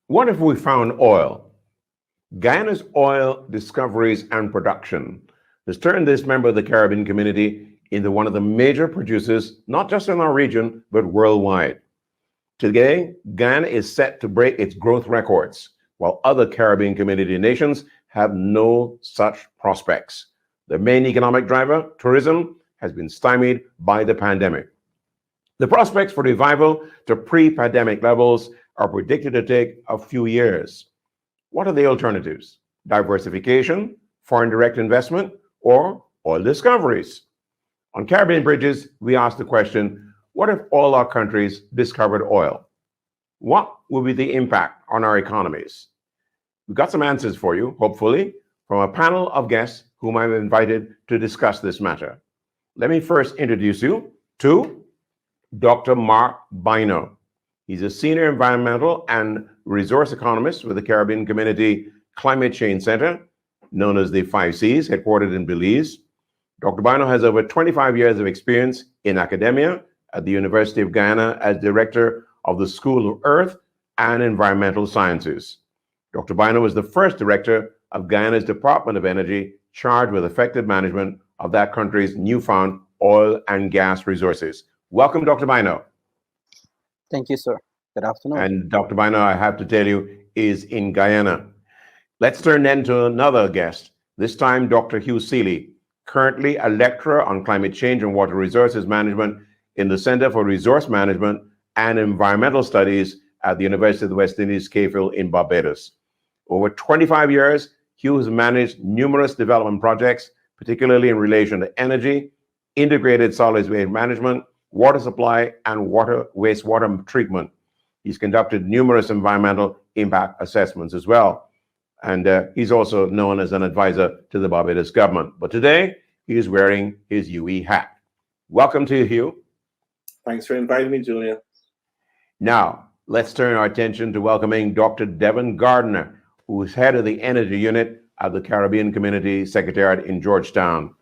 What if we found oil? Guyana's oil discoveries and production has turned this member of the Caribbean community into one of the major producers, not just in our region, but worldwide. Today, Guyana is set to break its growth records, while other Caribbean community nations have no such prospects. The main economic driver, tourism, has been stymied by the pandemic. The prospects for revival to pre-pandemic levels are predicted to take a few years. What are the alternatives? Diversification, foreign direct investment, or oil discoveries? On Caribbean Bridges, we ask the question, what if all our countries discovered oil? What will be the impact on our economies? We've got some answers for you, hopefully, from a panel of guests whom I've invited to discuss this matter. Let me first introduce you to Dr. Mark Bino. He's a senior environmental and resource economist with the Caribbean Community Climate Change Center, known as the 5Cs, headquartered in Belize. Dr. Bino has over 25 years of experience in academia at the University of Guyana as director of the School of Earth and Environmental Sciences. Dr. Bino was the first director of Guyana's Department of Energy, charged with effective management of that country's newfound oil and gas resources. Welcome, Dr. Bino. Thank you, sir. Good afternoon. And Dr. Bino, I have to tell you, is in Guyana. Let's turn then to another guest, this time Dr. Hugh Seeley, currently a lecturer on climate change and water resources management in the Center for Resource Management and Environmental Studies at the University of the West Indies, Cayfield in Barbados. Over 25 years, Hugh has managed numerous development projects, particularly in relation to energy, integrated solids waste management, water supply, and wastewater treatment. He's conducted numerous environmental impact assessments as well. And he's also known as an advisor to the Barbados government. But today, he is wearing his UE hat. Welcome to you, Hugh. Thanks for inviting me, Julian. Now, let's turn our attention to welcoming Dr. Devon Gardner, who is head of the Energy Unit at the Caribbean Community Secretariat in Georgetown.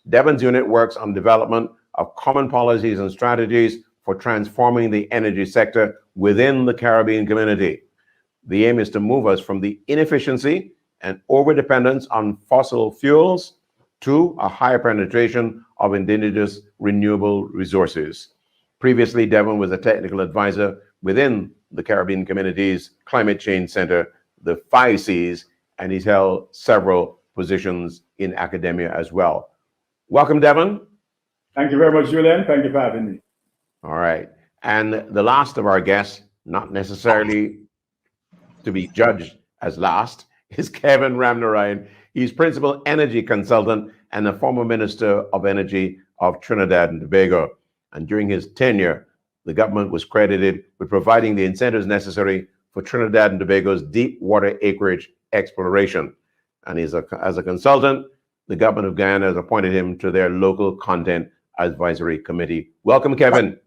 Devon's unit works on development of common policies and strategies for transforming the energy sector within the Caribbean community. The aim is to move us from the inefficiency and overdependence on fossil fuels to a higher penetration of indigenous renewable resources. Previously, Devon was a technical advisor within the Caribbean Community's Climate Change Center, the 5Cs, and he's held several positions in academia as well. Welcome, Devon. Thank you very much, Julian. Thank you for having me. All right. And the last of our guests, not necessarily to be judged as last, is Kevin Ramnarayan. He's principal energy consultant and a former minister of energy of Trinidad and Tobago. And during his tenure, the government was credited with providing the incentives necessary for Trinidad and Tobago's deep water acreage exploration. And as a consultant, the government of Guyana has appointed him to their local content advisory committee. Welcome, Kevin.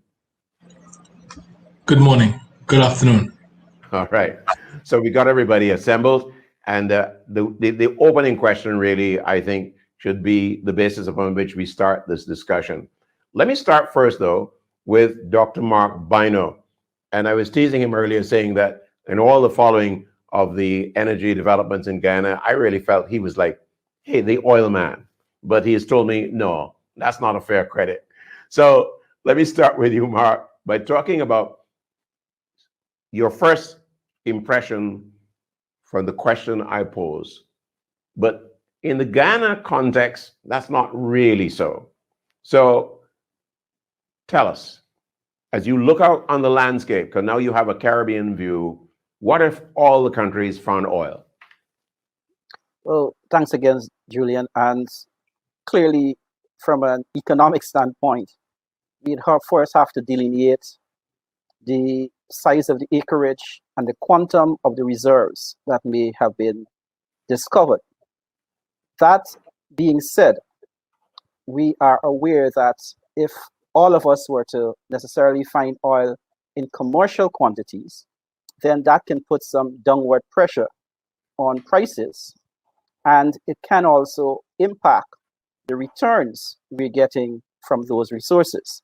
Good morning. Good afternoon. All right. So we got everybody assembled. And the opening question really, I think, should be the basis upon which we start this discussion. Let me start first, though, with Dr. Mark Bino. And I was teasing him earlier saying that in all the following of the energy developments in Guyana, I really felt he was like, hey, the oil man. But he has told me, no, that's not a fair credit. So let me start with you, Mark, by talking about your first impression from the question I pose. But in the Guyana context, that's not really so. So tell us, as you look out on the landscape, because now you have a Caribbean view, what if all the countries found oil? Well, thanks again, Julian. And clearly, from an economic standpoint, we'd first have to delineate the size of the acreage and the quantum of the reserves that may have been discovered. That being said, we are aware that if all of us were to necessarily find oil in commercial quantities, then that can put some downward pressure on prices. And it can also impact the returns we're getting from those resources.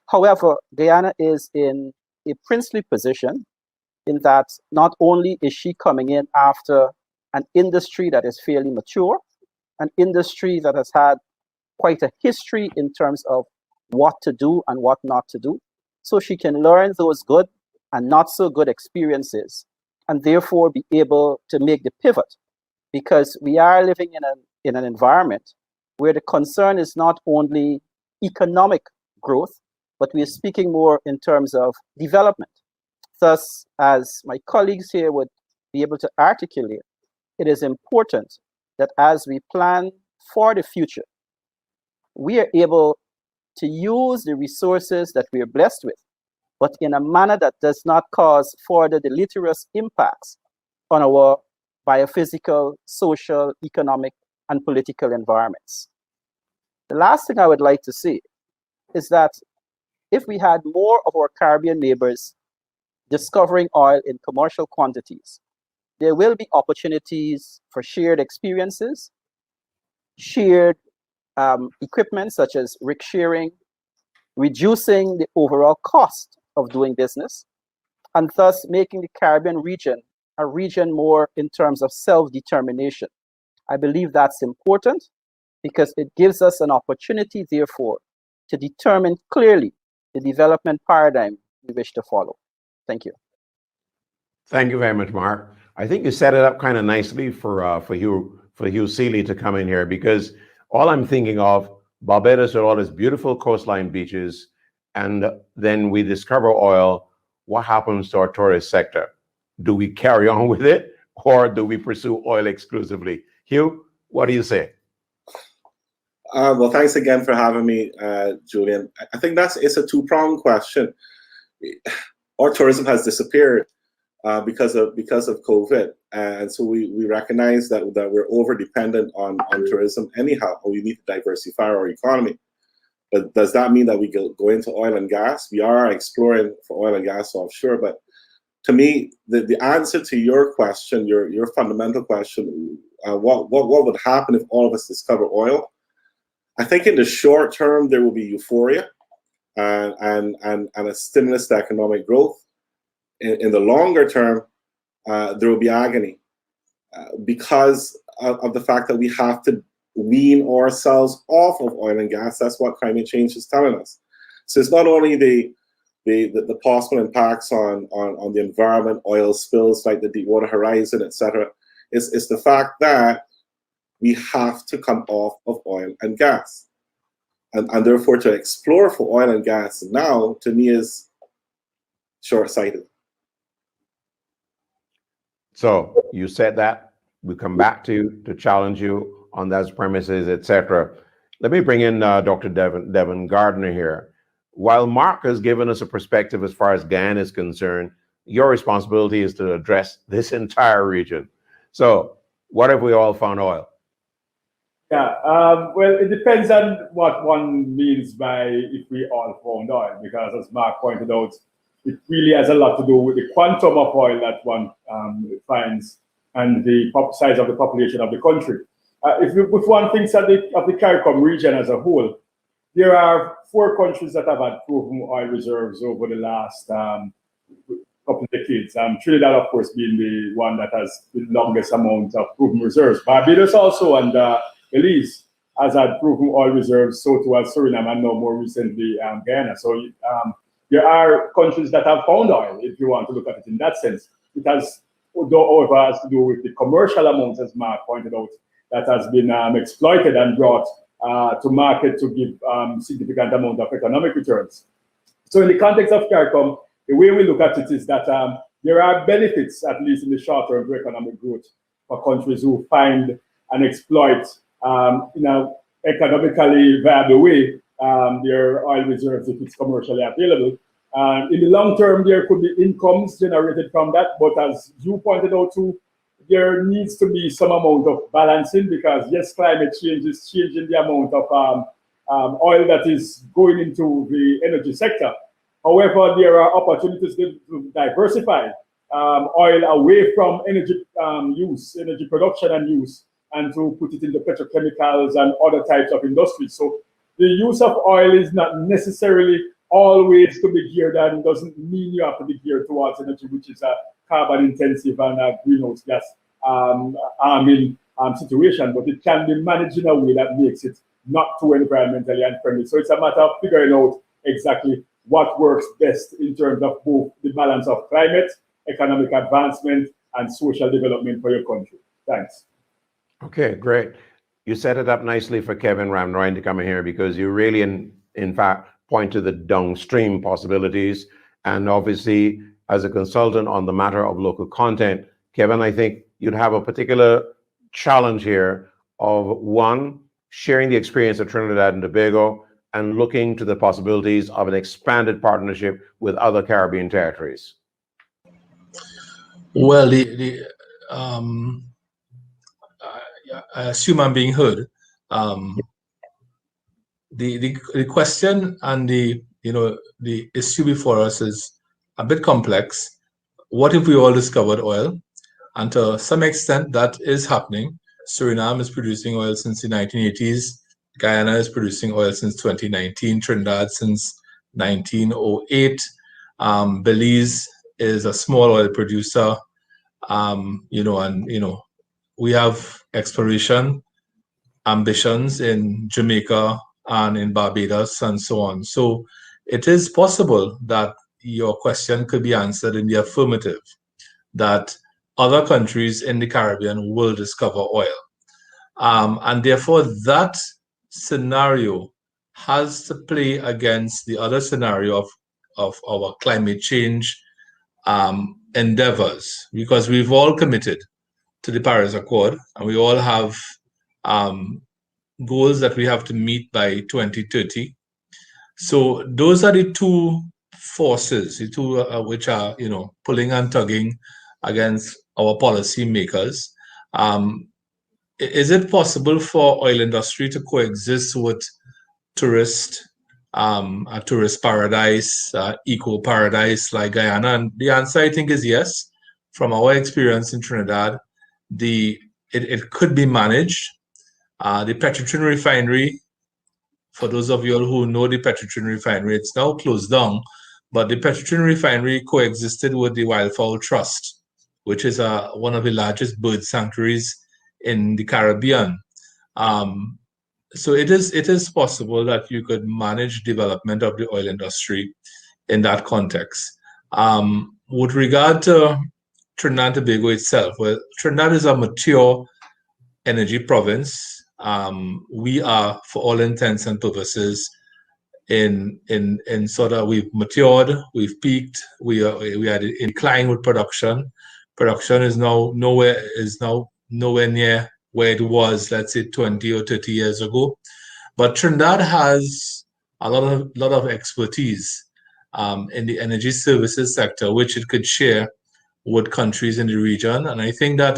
However, Guyana is in a princely position in that not only is she coming in after an industry that is fairly mature, an industry that has had quite a history in terms of what to do and what not to do, so she can learn those good and not so good experiences and therefore be able to make the pivot, because we are living in an environment where the concern is not only economic growth, but we are speaking more in terms of development. Thus, as my colleagues here would be able to articulate, it is important that as we plan for the future, we are able to use the resources that we are blessed with, but in a manner that does not cause further deleterious impacts on our biophysical, social, economic, and political environments. The last thing I would like to say is that if we had more of our Caribbean neighbors discovering oil in commercial quantities, there will be opportunities for shared experiences, shared equipment such as rig sharing, reducing the overall cost of doing business, and thus making the Caribbean region a region more in terms of self-determination. I believe that's important because it gives us an opportunity, therefore, to determine clearly the development paradigm we wish to follow. Thank you. Thank you very much, Mark. I think you set it up kind of nicely for Hugh Seeley to come in here, because all I'm thinking of, Barbados with all its beautiful coastline beaches, and then we discover oil. What happens to our tourist sector? Do we carry on with it, or do we pursue oil exclusively? Hugh, what do you say? Well, thanks again for having me, Julian. I think it's a two-pronged question. Our tourism has disappeared because of COVID, and so we recognize that we're over dependent on tourism anyhow. We need to diversify our economy. But does that mean that we go into oil and gas? We are exploring for oil and gas offshore, but to me, the answer to your question, your fundamental question, what would happen if all of us discover oil? I think in the short term there will be euphoria and a stimulus to economic growth. In the longer term, there will be agony because of the fact that we have to wean ourselves off of oil and gas. That's what climate change is telling us. So it's not only the possible impacts on the environment, oil spills like the Deepwater Horizon, etc. It's the fact that we have to come off of oil and gas. And therefore to explore for oil and gas now, to me, is short-sighted. So you said that. We come back to challenge you on those premises, etc. Let me bring in Dr. Devin Gardner here. While Mark has given us a perspective as far as Guyana is concerned, your responsibility is to address this entire region. So what if we all found oil? Yeah, well, it depends on what one means by if we all found oil, because as Mark pointed out, it really has a lot to do with the quantum of oil that one finds and the size of the population of the country. If one thinks of the CARICOM region as a whole, there are 4 countries that have had proven oil reserves over the last couple of decades. Trinidad, of course, being the one that has the longest amount of proven reserves. Barbados also, and Belize has had proven oil reserves, so too as Suriname, and now more recently Guyana. So there are countries that have found oil, if you want to look at it in that sense. It has, however, has to do with the commercial amounts, as Mark pointed out, that has been exploited and brought to market to give significant amount of economic returns. So in the context of CARICOM, the way we look at it is that there are benefits, at least in the short term, to economic growth for countries who find and exploit in an economically viable way their oil reserves if it's commercially available. In the long term, there could be incomes generated from that, but as you pointed out too, there needs to be some amount of balancing, because yes, climate change is changing the amount of oil that is going into the energy sector. However, there are opportunities to diversify oil away from energy use, energy production and use, and to put it in the petrochemicals and other types of industries. So the use of oil is not necessarily always to be geared, and doesn't mean you have to be geared towards energy, which is carbon intensive and greenhouse gas situation, but it can be managed in a way that makes it not too environmentally unfriendly. So it's a matter of figuring out exactly what works best in terms of both the balance of climate, economic advancement, and social development for your country. Thanks. Okay, great. You set it up nicely for Kevin Ramnoy to come in here, because you really, in fact, point to the downstream possibilities. And obviously, as a consultant on the matter of local content, Kevin, I think you'd have a particular challenge here of, one, sharing the experience of Trinidad and Tobago and looking to the possibilities of an expanded partnership with other Caribbean territories. Well, I assume I'm being heard. The question and the issue before us is a bit complex. What if we all discovered oil? And to some extent, that is happening. Suriname is producing oil since the 1980s. Guyana is producing oil since 2019. Trinidad since 1908. Belize is a small oil producer. We have exploration ambitions in Jamaica and in Barbados and so on. So it is possible that your question could be answered in the affirmative, that other countries in the Caribbean will discover oil. And therefore, that scenario has to play against the other scenario of our climate change endeavors, because we've all committed to the Paris Accord, and we all have goals that we have to meet by 2030. So those are the two forces, the two which are pulling and tugging against our policy makers. Is it possible for oil industry to coexist with a tourist paradise, eco paradise like Guyana? And the answer, I think, is yes. From our experience in Trinidad, it could be managed. The Petrotrin refinery, for those of you who know the Petrotrin refinery, it's now closed down, but the Petrotrin refinery coexisted with the Wildfowl Trust, which is one of the largest bird sanctuaries in the Caribbean. So it is possible that you could manage development of the oil industry in that context. With regard to Trinidad and Tobago itself, well, Trinidad is a mature energy province. We are, for all intents and purposes, in sort of, we've matured, we've peaked, we are in decline with production. Production is now nowhere near where it was, let's say, 20 or 30 years ago. But Trinidad has a lot of expertise in the energy services sector, which it could share with countries in the region. And I think that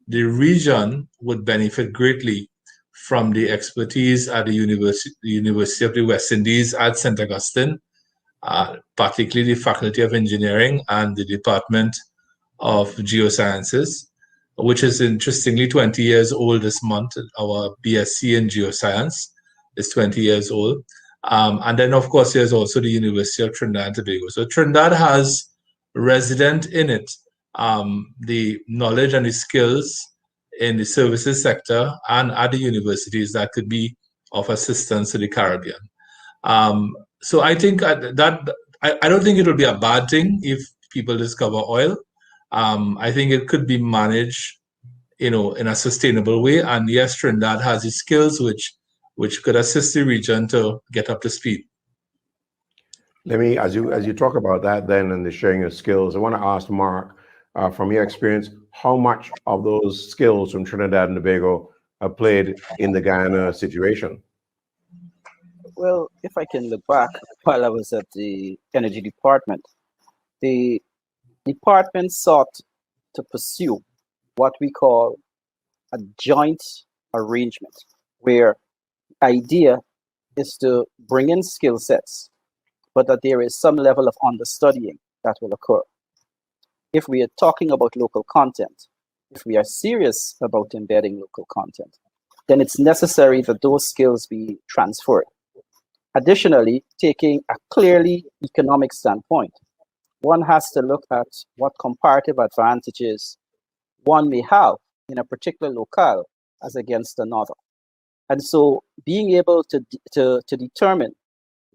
the region would benefit greatly from the expertise at the University of the West Indies at St. Augustine, particularly the Faculty of Engineering and the Department of Geosciences, which is interestingly 20 years old this month. Our BSc in Geoscience is 20 years old. And then, of course, there's also the University of Trinidad and Tobago. So Trinidad has resident in it the knowledge and the skills in the services sector and at the universities that could be of assistance to the Caribbean. So I think that I don't think it will be a bad thing if people discover oil. I think it could be managed, in a sustainable way. And yes, Trinidad has the skills which could assist the region to get up to speed. Let me, as you talk about that then and the sharing of skills, I want to ask Mark, from your experience, how much of those skills from Trinidad and Tobago are played in the Guyana situation? Well, if I can look back, while I was at the Energy Department, the department sought to pursue what we call a joint arrangement, where the idea is to bring in skill sets, but that there is some level of understudying that will occur. If we are talking about local content, if we are serious about embedding local content, then it's necessary that those skills be transferred. Additionally, taking a clearly economic standpoint, one has to look at what comparative advantages one may have in a particular locale as against another. And so being able to determine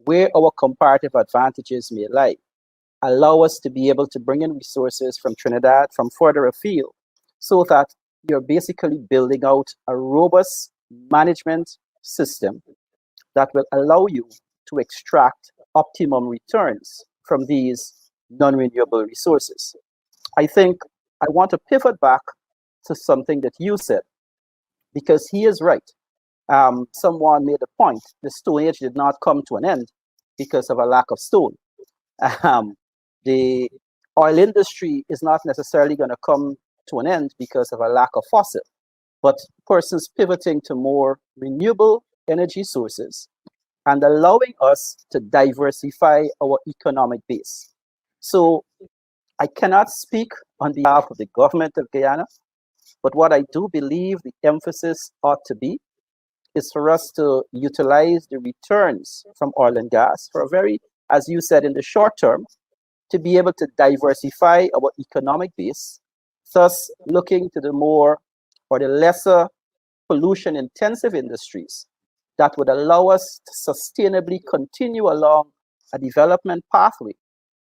where our comparative advantages may lie allow us to be able to bring in resources from Trinidad, from further afield, so that you're basically building out a robust management system that will allow you to extract optimum returns from these non-renewable resources. I think I want to pivot back to something that you said, because he is right. Someone made a point: the Stone Age did not come to an end because of a lack of stone. The oil industry is not necessarily going to come to an end because of a lack of fossil, but persons pivoting to more renewable energy sources and allowing us to diversify our economic base. So I cannot speak on behalf of the government of Guyana, but what I do believe the emphasis ought to be is for us to utilize the returns from oil and gas for a very, as you said, in the short term, to be able to diversify our economic base, thus looking to the more or the lesser pollution intensive industries that would allow us to sustainably continue along a development pathway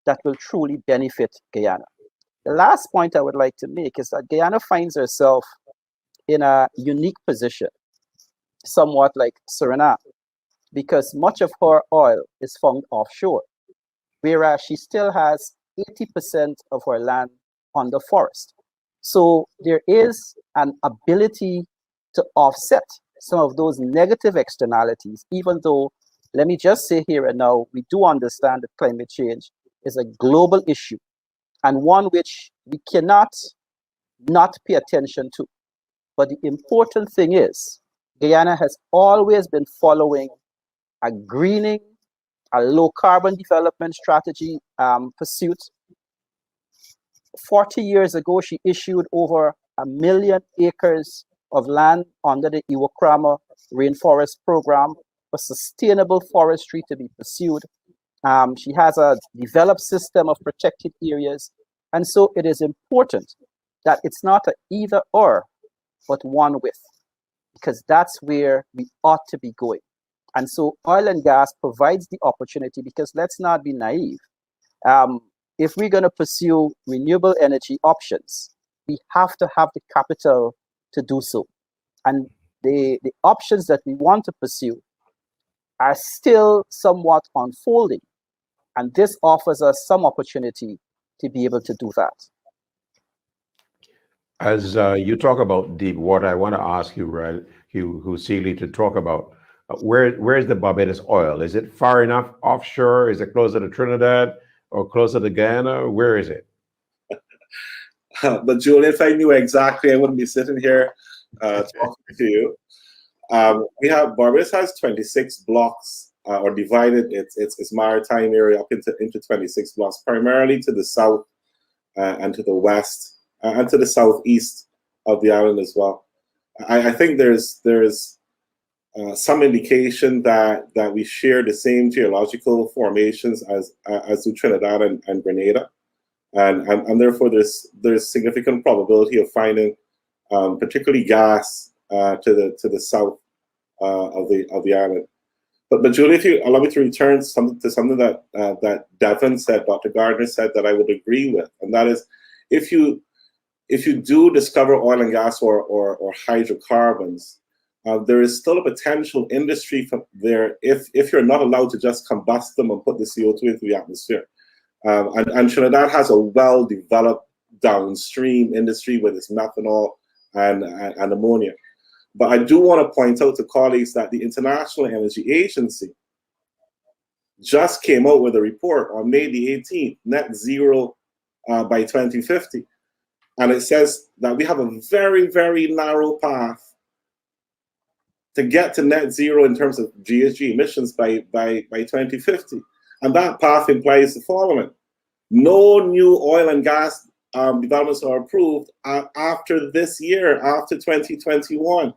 that will truly benefit Guyana. The last point I would like to make is that Guyana finds herself in a unique position, somewhat like Suriname, because much of her oil is found offshore, whereas she still has 80% of her land under forest. So there is an ability to offset some of those negative externalities, even though, let me just say here and now, we do understand that climate change is a global issue and one which we cannot not pay attention to. But the important thing is, Guyana has always been following a greening, a low carbon development strategy pursuit. 40 years ago, she issued over 1 million acres of land under the Iwokrama Rainforest Program for sustainable forestry to be pursued. She has a developed system of protected areas. And so it is important that it's not an either or, but one with, because that's where we ought to be going. And so oil and gas provides the opportunity, because let's not be naive. If we're going to pursue renewable energy options, we have to have the capital to do so. And the options that we want to pursue are still somewhat unfolding. And this offers us some opportunity to be able to do that. As you talk about deep water, I want to ask you, right, Hugh Seeley, to talk about where is the Barbados oil? Is it far enough offshore? Is it closer to Trinidad or closer to Guyana? Where is it? But Julian, if I knew exactly, I wouldn't be sitting here talking to you. Barbados has 26 blocks, or divided its maritime area up into 26 blocks, primarily to the south and to the west and to the southeast of the island as well. I think there's some indication that we share the same geological formations as do Trinidad and Grenada, and therefore there's significant probability of finding particularly gas to the south of the island. But Julie, if you allow me to return to something that Devin said, Dr. Gardner said, that I would agree with, and that is, if you do discover oil and gas or hydrocarbons, there is still a potential industry from there if you're not allowed to just combust them and put the CO2 into the atmosphere. And Trinidad has a well-developed downstream industry with its methanol and ammonia. But I do want to point out to colleagues that the International Energy Agency just came out with a report on May the 18th, net zero by 2050. And it says that we have a very, very narrow path to get to net zero in terms of GHG emissions by 2050. And that path implies the following: no new oil and gas developments are approved after this year, after 2021.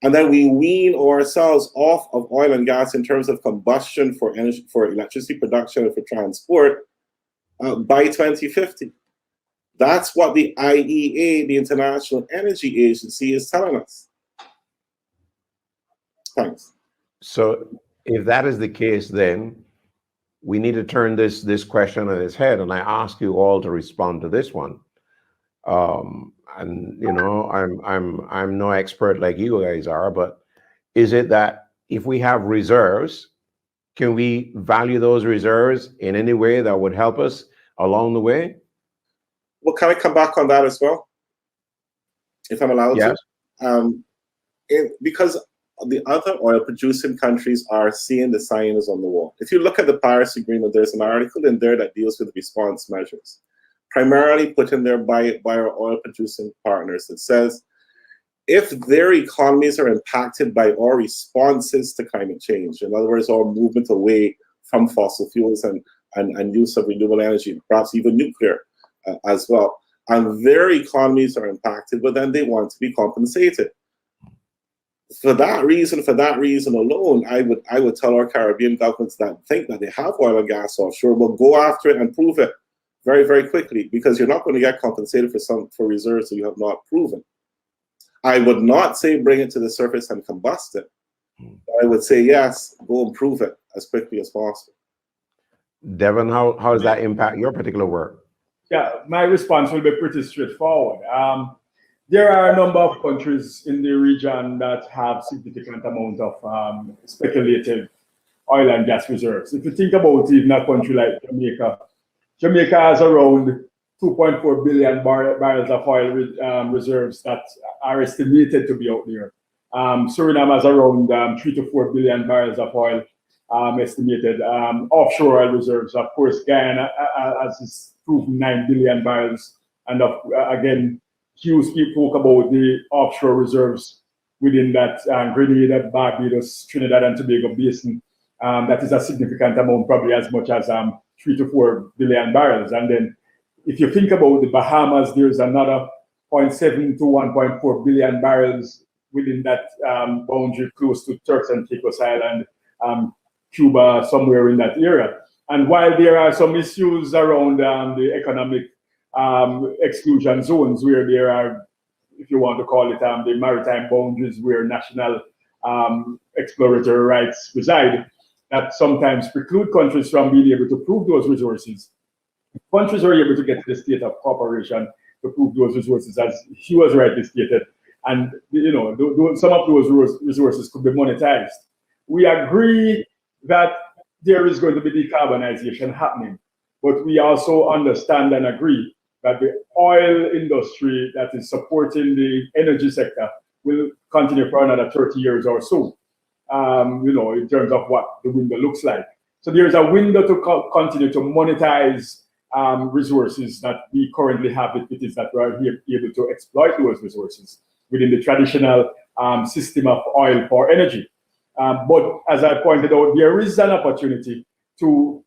And then we wean ourselves off of oil and gas in terms of combustion for energy, for electricity production, and for transport by 2050. That's what the IEA, the International Energy Agency, is telling us. Thanks. So if that is the case, then we need to turn this question on its head, and I ask you all to respond to this one. And you know, I'm no expert like you guys are, but is it that if we have reserves, can we value those reserves in any way that would help us along the way? Well, can I come back on that as well, if I'm allowed Yes. to? Because the other oil-producing countries are seeing the signs on the wall. If you look at the Paris Agreement, there's an article in there that deals with response measures, primarily put in there by our oil-producing partners. That says, if their economies are impacted by our responses to climate change, in other words, our movement away from fossil fuels and use of renewable energy, perhaps even nuclear as well, and their economies are impacted, but then they want to be compensated. For that reason alone, I would tell our Caribbean governments that think that they have oil and gas offshore, but go after it and prove it very, very quickly, because you're not going to get compensated for reserves that you have not proven. I would not say bring it to the surface and combust it. I would say, yes, go and prove it as quickly as possible. Devon, how does that impact your particular work? Yeah, my response will be pretty straightforward. There are a number of countries in the region that have significant amount of speculative oil and gas reserves. If you think about even a country like Jamaica, Jamaica has around 2.4 billion barrels of oil reserves that are estimated to be out there. Suriname has around 3 to 4 billion barrels of oil estimated. Offshore oil reserves, of course, Guyana has its proven 9 billion barrels. And again, Hughes spoke about the offshore reserves within that Grenada, Barbados, Trinidad and Tobago basin. That is a significant amount, probably as much as 3 to 4 billion barrels. And then if you think about the Bahamas, there's another 0.7 to 1.4 billion barrels within that boundary close to Turks and Caicos Island, Cuba, somewhere in that area. And while there are some issues around the economic exclusion zones where there are, if you want to call it, the maritime boundaries where national exploratory rights reside, that sometimes preclude countries from being able to prove those resources. Countries are able to get to the state of cooperation to prove those resources, as he was rightly stated, and you know, some of those resources could be monetized. We agree that there is going to be decarbonization happening, but we also understand and agree that the oil industry that is supporting the energy sector will continue for another 30 years or so, you know, in terms of what the window looks like. So there's a window to continue to monetize resources that we currently have, if it is that we are able to exploit those resources within the traditional system of oil for energy. But as I pointed out, there is an opportunity to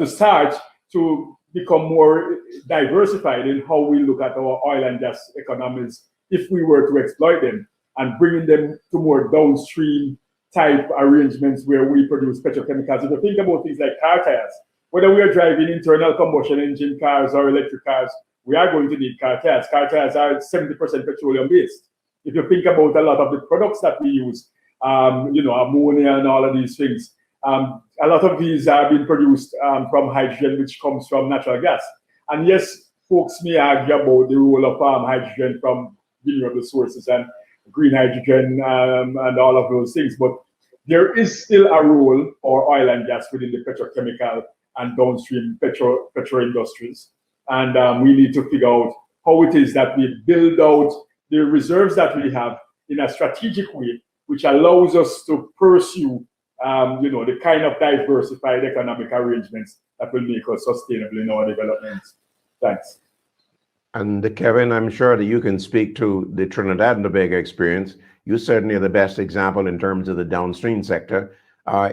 start to become more diversified in how we look at our oil and gas economies if we were to exploit them, and bringing them to more downstream type arrangements where we produce petrochemicals. If you think about things like car tires, whether we are driving internal combustion engine cars or electric cars, we are going to need car tires. Car tires are 70% petroleum based. If you think about a lot of the products that we use, you know, ammonia and all of these things, a lot of these are being produced from hydrogen, which comes from natural gas. And yes, folks may argue about the role of hydrogen from renewable sources and green hydrogen and all of those things, but there is still a role for oil and gas within the petrochemical and downstream petro industries. And we need to figure out how it is that we build out the reserves that we have in a strategic way, which allows us to pursue you know, the kind of diversified economic arrangements that will make us sustainable in our development. Thanks. And Kevin, I'm sure that you can speak to the Trinidad and Tobago experience. You certainly are the best example in terms of the downstream sector.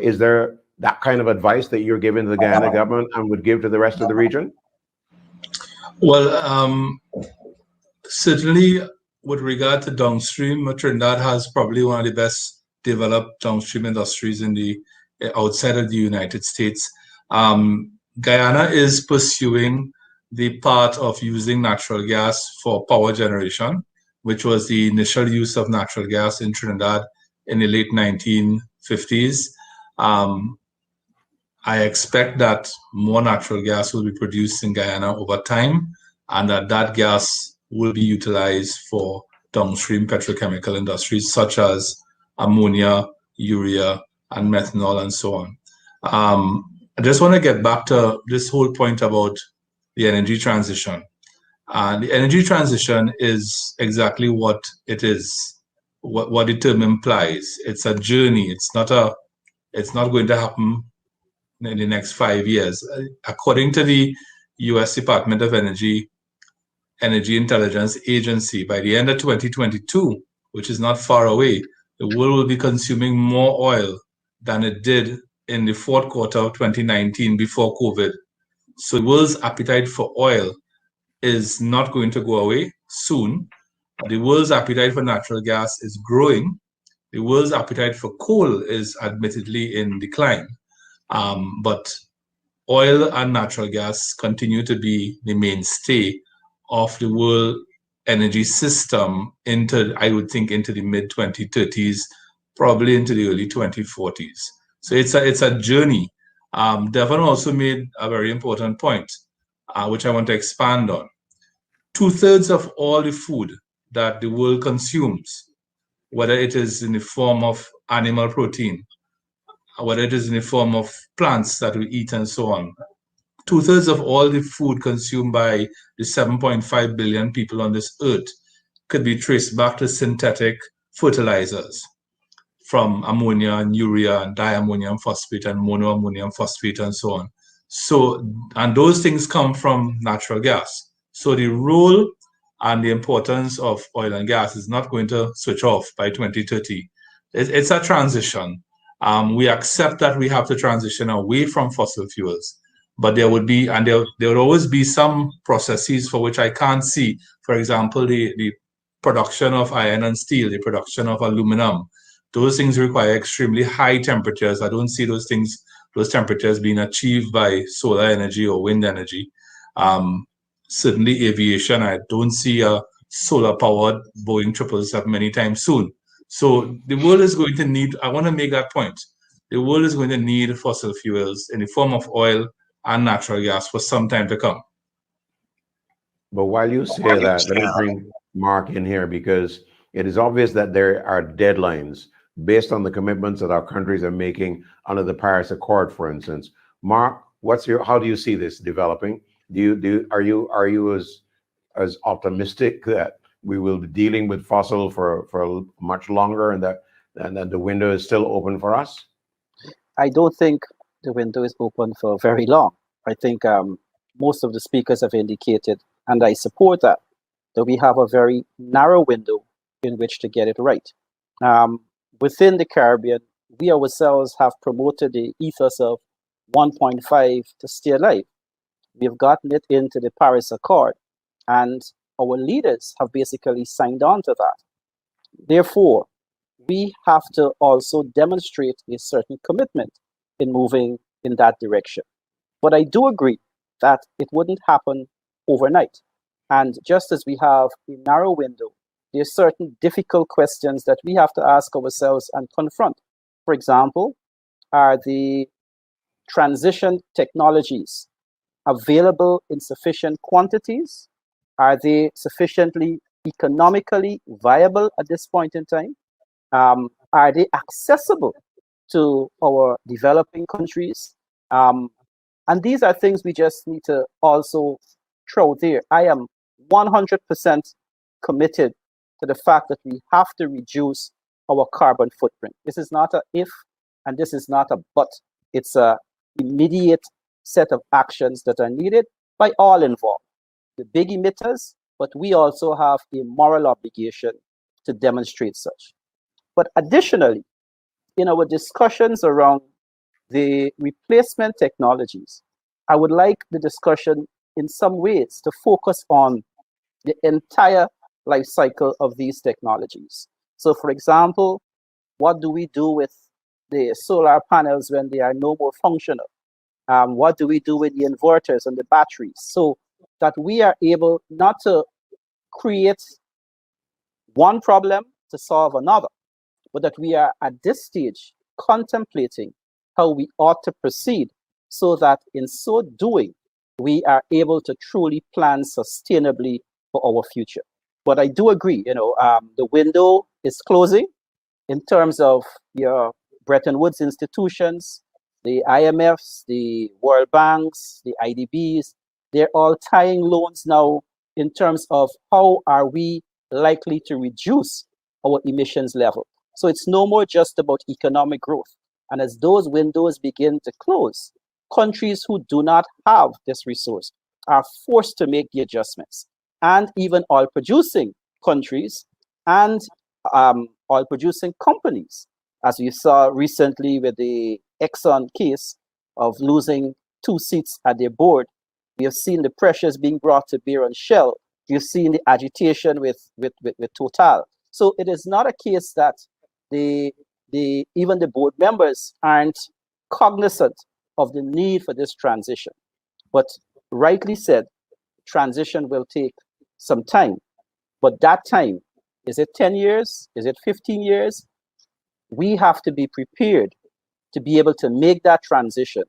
Is there that kind of advice that you're giving to the Guyana government and would give to the rest of the region? Well, certainly with regard to downstream, Trinidad has probably one of the best developed downstream industries in the outside of the United States. Guyana is pursuing the part of using natural gas for power generation, which was the initial use of natural gas in Trinidad in the late 1950s. I expect that more natural gas will be produced in Guyana over time, and that gas will be utilized for downstream petrochemical industries such as ammonia, urea, and methanol, and so on. I just want to get back to this whole point about the energy transition. The energy transition is exactly what it is, what the term implies. It's a journey. It's not going to happen in the next 5 years. According to the US Department of Energy Intelligence Agency, by the end of 2022, which is not far away, the world will be consuming more oil than it did in the fourth quarter of 2019 before COVID. So the world's appetite for oil is not going to go away soon. The world's appetite for natural gas is growing. The world's appetite for coal is admittedly in decline. But oil and natural gas continue to be the mainstay of the world energy system I would think, into the mid 2030s, probably into the early 2040s. So it's a journey. Devon also made a very important point, which I want to expand on. 2/3 of all the food that the world consumes, whether it is in the form of animal protein, whether it is in the form of plants that we eat and so on. 2/3 of all the food consumed by the 7.5 billion people on this earth could be traced back to synthetic fertilizers from ammonia and urea and diammonium phosphate and monoammonium phosphate and so on. So, and those things come from natural gas. So the role and the importance of oil and gas is not going to switch off by 2030. It's a transition. We accept that we have to transition away from fossil fuels, but there would be, and there would always be some processes for which I can't see. For example, the production of iron and steel, the production of aluminum. Those things require extremely high temperatures. I don't see those temperatures being achieved by solar energy or wind energy. Certainly aviation, I don't see a solar-powered Boeing 777 anytime soon. So the world is going to need, I want to make that point, the world is going to need fossil fuels in the form of oil and natural gas for some time to come. But while you say that, let me bring Mark in here, because it is obvious that there are deadlines based on the commitments that our countries are making under the Paris Accord, for instance. Mark, how do you see this developing? Are you as optimistic that we will be dealing with fossil for much longer, and that the window is still open for us? I don't think the window is open for very long. I think most of the speakers have indicated, and I support that we have a very narrow window in which to get it right. Within the Caribbean, we ourselves have promoted the ethos of 1.5 to stay alive. We've gotten it into the Paris Accord, and our leaders have basically signed on to that. Therefore, we have to also demonstrate a certain commitment in moving in that direction. But I do agree that it wouldn't happen overnight. And just as we have a narrow window, there are certain difficult questions that we have to ask ourselves and confront. For example, are the transition technologies available in sufficient quantities? Are they sufficiently economically viable at this point in time? Are they accessible to our developing countries? And these are things we just need to also throw there. I am 100% committed to the fact that we have to reduce our carbon footprint. This is not a if, and this is not a but. It's a immediate set of actions that are needed by all involved, the big emitters, but we also have a moral obligation to demonstrate such. But additionally, in our discussions around the replacement technologies, I would like the discussion in some ways to focus on the entire life cycle of these technologies. So for example, what do we do with the solar panels when they are no more functional? What do we do with the inverters and the batteries? So that we are able not to create one problem to solve another, but that we are at this stage contemplating how we ought to proceed so that in so doing, we are able to truly plan sustainably for our future. But I do agree, the window is closing in terms of your Bretton Woods institutions, the IMFs, the World Banks, the IDBs. They're all tying loans now in terms of how are we likely to reduce our emissions level. So it's no more just about economic growth. And as those windows begin to close, countries who do not have this resource are forced to make the adjustments. And even oil producing countries and oil producing companies, as we saw recently with the Exxon case of losing 2 seats at their board. We have seen the pressures being brought to bear on Shell. You've seen the agitation with Total. So it is not a case that even the board members aren't cognizant of the need for this transition. But rightly said, transition will take some time. But that time, is it 10 years? Is it 15 years? We have to be prepared to be able to make that transition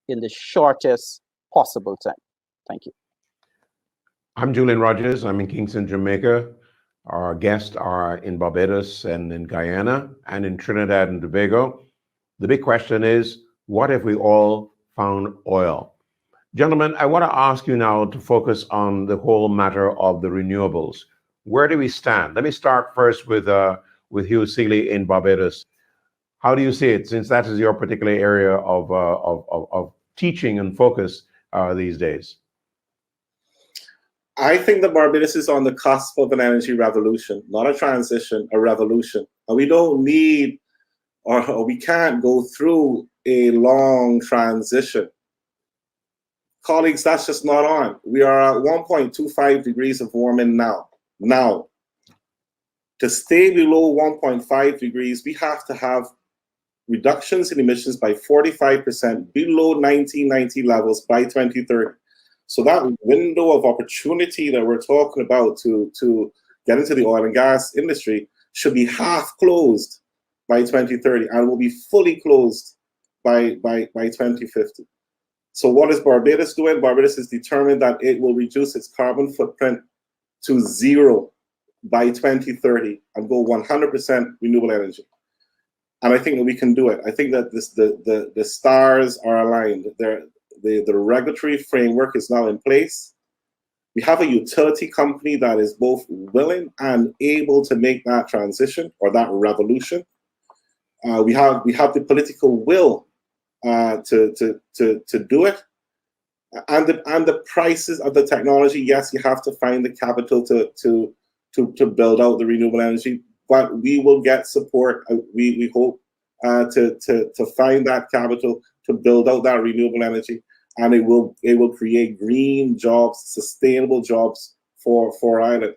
in the shortest possible time. Thank you. I'm Julian Rogers. I'm in Kingston, Jamaica. Our guests are in Barbados and in Guyana and in Trinidad and Tobago. The big question is, what if we all found oil? Gentlemen, I want to ask you now to focus on the whole matter of the renewables. Where do we stand? Let me start first with Hugh Seeley in Barbados. How do you see it, since that is your particular area of teaching and focus these days? I think that Barbados is on the cusp of an energy revolution, not a transition, a revolution. And we don't need, or we can't go through a long transition. Colleagues, that's just not on. We are at 1.25 degrees of warming now. Now, to stay below 1.5 degrees, we have to have reductions in emissions by 45% below 1990 levels by 2030. So that window of opportunity that we're talking about to get into the oil and gas industry should be half closed by 2030 and will be fully closed by 2050. So what is Barbados doing? Barbados is determined that it will reduce its carbon footprint to zero by 2030 and go 100% renewable energy. And I think that we can do it. I think that the stars are aligned. The regulatory framework is now in place. We have a utility company that is both willing and able to make that transition or that revolution. We have the political will to do it, and the prices of the technology. Yes, you have to find the capital to build out the renewable energy, but we will get support. We hope to find that capital to build out that renewable energy. And it will create green jobs, sustainable jobs for Ireland.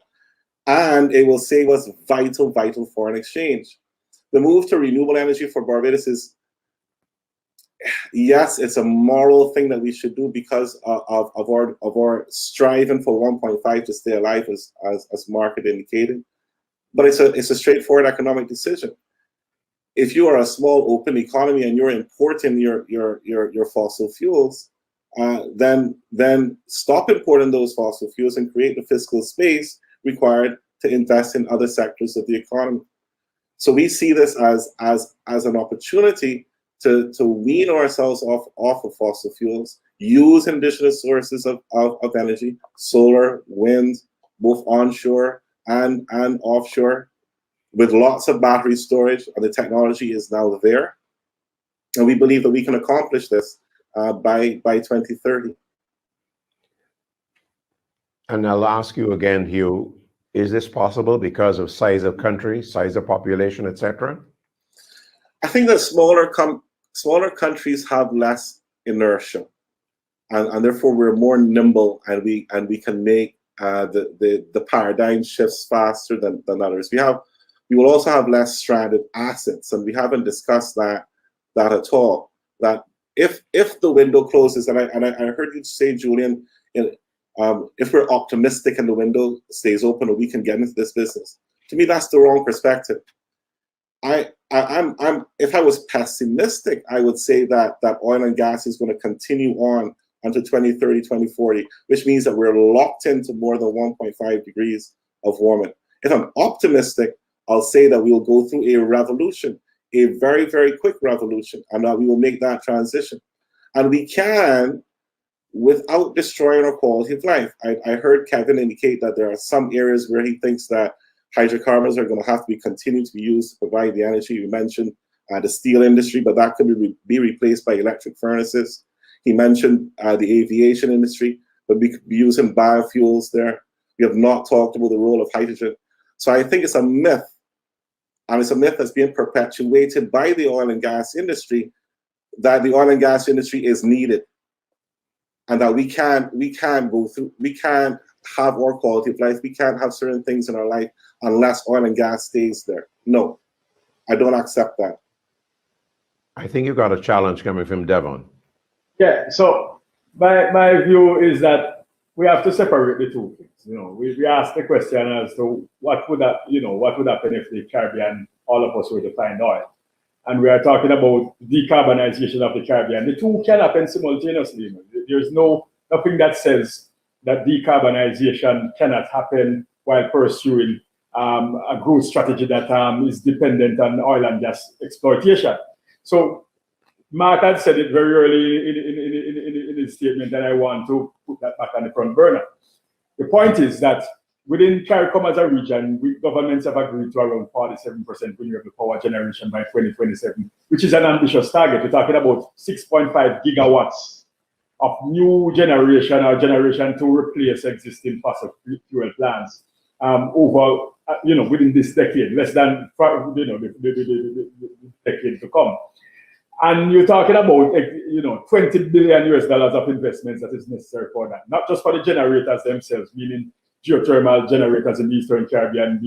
And it will save us vital foreign exchange. The move to renewable energy for Barbados is, yes, it's a moral thing that we should do because of our striving for 1.5 to stay alive, as Mark had indicated. But it's a straightforward economic decision. If you are a small open economy and you're importing your fossil fuels, then stop importing those fossil fuels and create the fiscal space required to invest in other sectors of the economy. So we see this as an opportunity to wean ourselves off of fossil fuels, use indigenous sources of energy, solar, wind, both onshore and offshore, with lots of battery storage, and the technology is now there. And we believe that we can accomplish this by 2030. And I'll ask you again, Hugh, is this possible because of size of country, size of population, etc.? I think that smaller countries have less inertia, and therefore we're more nimble, and we can make the paradigm shifts faster than others. We will also have less stranded assets, and we haven't discussed that at all. That if the window closes, and I heard you say, Julian, if we're optimistic and the window stays open and we can get into this business, to me that's the wrong perspective. If I was pessimistic, I would say that oil and gas is going to continue on until 2030, 2040, which means that we're locked into more than 1.5 degrees of warming. If I'm optimistic, I'll say that we will go through a revolution, a very, very quick revolution, and that we will make that transition. And we can, without destroying our quality of life. I heard Kevin indicate that there are some areas where he thinks that hydrocarbons are going to have to be continued to be used to provide the energy. You mentioned the steel industry, but that could be replaced by electric furnaces. He mentioned the aviation industry, but we could be using biofuels there. We have not talked about the role of hydrogen. So I think it's a myth, and it's a myth that's being perpetuated by the oil and gas industry, that the oil and gas industry is needed, and that we can't have our quality of life, we can't have certain things in our life unless oil and gas stays there. No, I don't accept that. I think you've got a challenge coming from Devon. Yeah, so my view is that we have to separate the two things. You know, we ask the question as to what would happen if the Caribbean, all of us were to find oil. And we are talking about decarbonization of the Caribbean. The two can happen simultaneously. There's nothing that says that decarbonization cannot happen while pursuing a growth strategy that is dependent on oil and gas exploitation. So Mark had said it very early in his statement, and I want to put that back on the front burner. The point is that within CARICOM as a region, governments have agreed to around 47% renewable power generation by 2027, which is an ambitious target. We're talking about 6.5 gigawatts of new generation or generation to replace existing fossil fuel plants over, within this decade, less than the decade to come. And you're talking about, $20 billion of investments that is necessary for that, not just for the generators themselves, meaning geothermal generators in the Eastern Caribbean